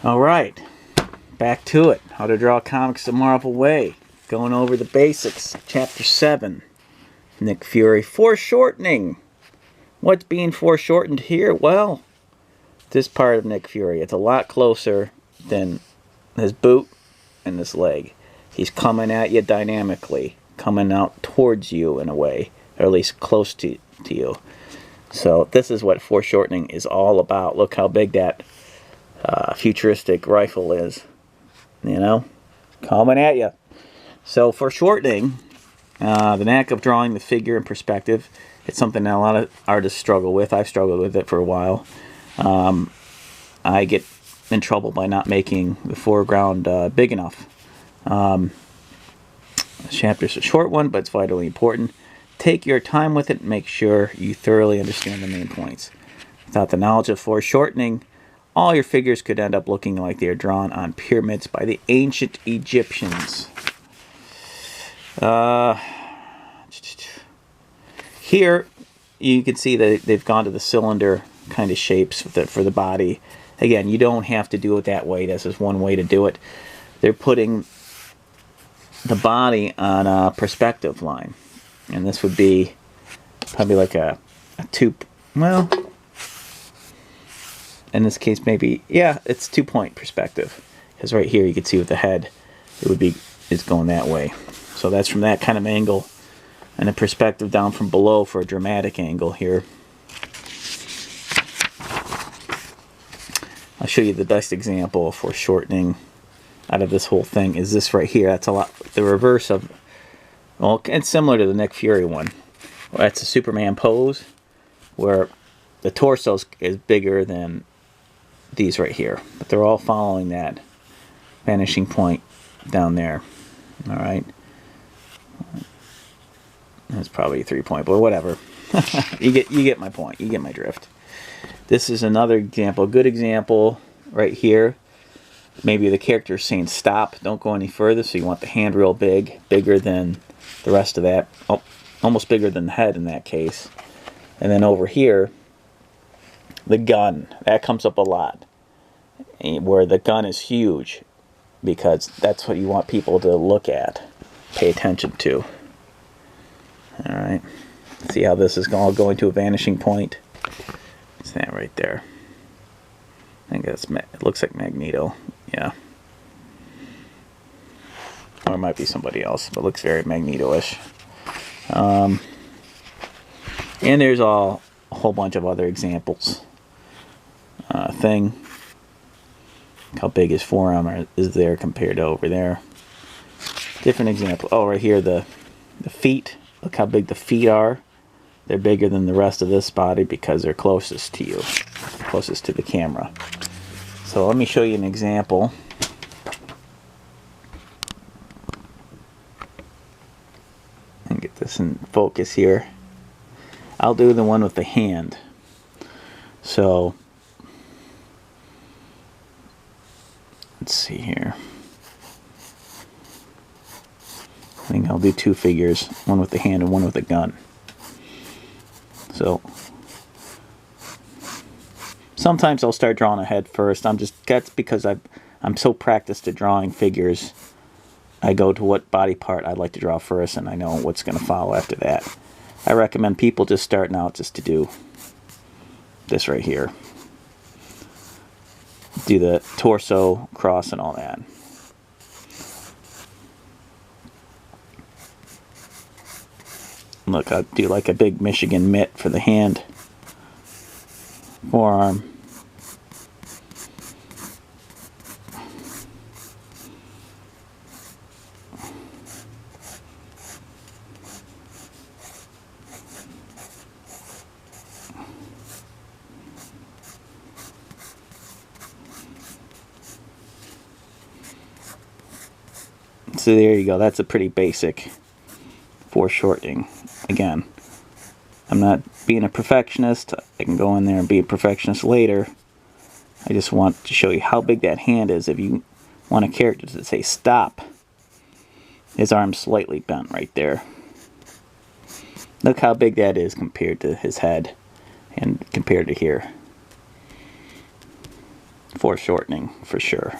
Alright, back to it. How to Draw Comics the Marvel Way. Going over the basics. Chapter 7. Nick Fury. Foreshortening. What's being foreshortened here? Well, this part of Nick Fury. It's a lot closer than his boot and this leg. He's coming at you dynamically. Coming out towards you in a way. Or at least close to you. So this is what foreshortening is all about. Look how big that futuristic rifle is, you know, coming at you. So foreshortening, the knack of drawing the figure in perspective, it's something that a lot of artists struggle with. I've struggled with it for a while. I get in trouble by not making the foreground big enough. This chapter's a short one, but it's vitally important. Take your time with it and make sure you thoroughly understand the main points. Without the knowledge of foreshortening, all your figures could end up looking like they are drawn on pyramids by the ancient Egyptians. Here, you can see that they've gone to the cylinder kind of shapes for the body. Again, you don't have to do it that way. This is one way to do it. They're putting the body on a perspective line. And this would be probably like a two... Well... in this case, maybe, yeah, it's 2-point perspective. Because right here, you can see with the head, it's going that way. So that's from that kind of angle. And a perspective down from below for a dramatic angle here. I'll show you the best example of foreshortening out of this whole thing is this right here. That's a lot, the reverse of, well, it's similar to the Nick Fury one. That's a Superman pose, where the torso is bigger than these right here, but they're all following that vanishing point down there. All right, that's probably a 3-point, but whatever. you get my point. You get my drift. This is another example, a good example right here. Maybe the character is saying stop, don't go any further, so you want the hand real big, bigger than the rest of that. Oh, almost bigger than the head in that case. And then over here, the gun, that comes up a lot, where the gun is huge, because that's what you want people to look at, pay attention to. Alright, see how this is all going to a vanishing point? It's that right there. I think that's, it looks like Magneto, yeah. Or it might be somebody else, but it looks very Magneto-ish. And there's a whole bunch of other examples. Thing. How big his forearm is there compared to over there. Different example. Oh, right here, the feet. Look how big the feet are. They're bigger than the rest of this body because they're closest to you, closest to the camera. So let me show you an example. And get this in focus here. I'll do the one with the hand. So let's see here. I think I'll do 2 figures, one with the hand and one with the gun. So sometimes I'll start drawing a head first. That's because I'm so practiced at drawing figures. I go to what body part I'd like to draw first, and I know what's going to follow after that. I recommend people just starting out just to do this right here. Do the torso, cross, and all that. Look, I'll do like a big Michigan mitt for the hand, forearm. So there you go. That's a pretty basic foreshortening. Again, I'm not being a perfectionist. I can go in there and be a perfectionist later. I just want to show you how big that hand is. If you want a character to say stop, his arm's slightly bent right there. Look how big that is compared to his head and compared to here. foreshortening for sure.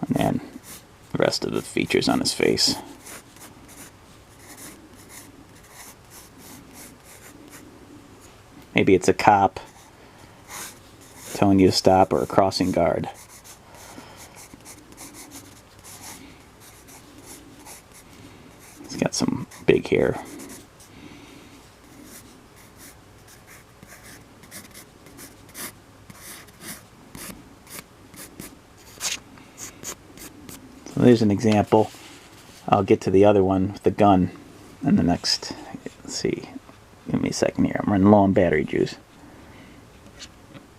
And then the rest of the features on his face. Maybe it's a cop telling you to stop, or a crossing guard. He's got some big hair. So there's an example. I'll get to the other one with the gun in the next. Let's see. Give me a second here. I'm running low on battery juice.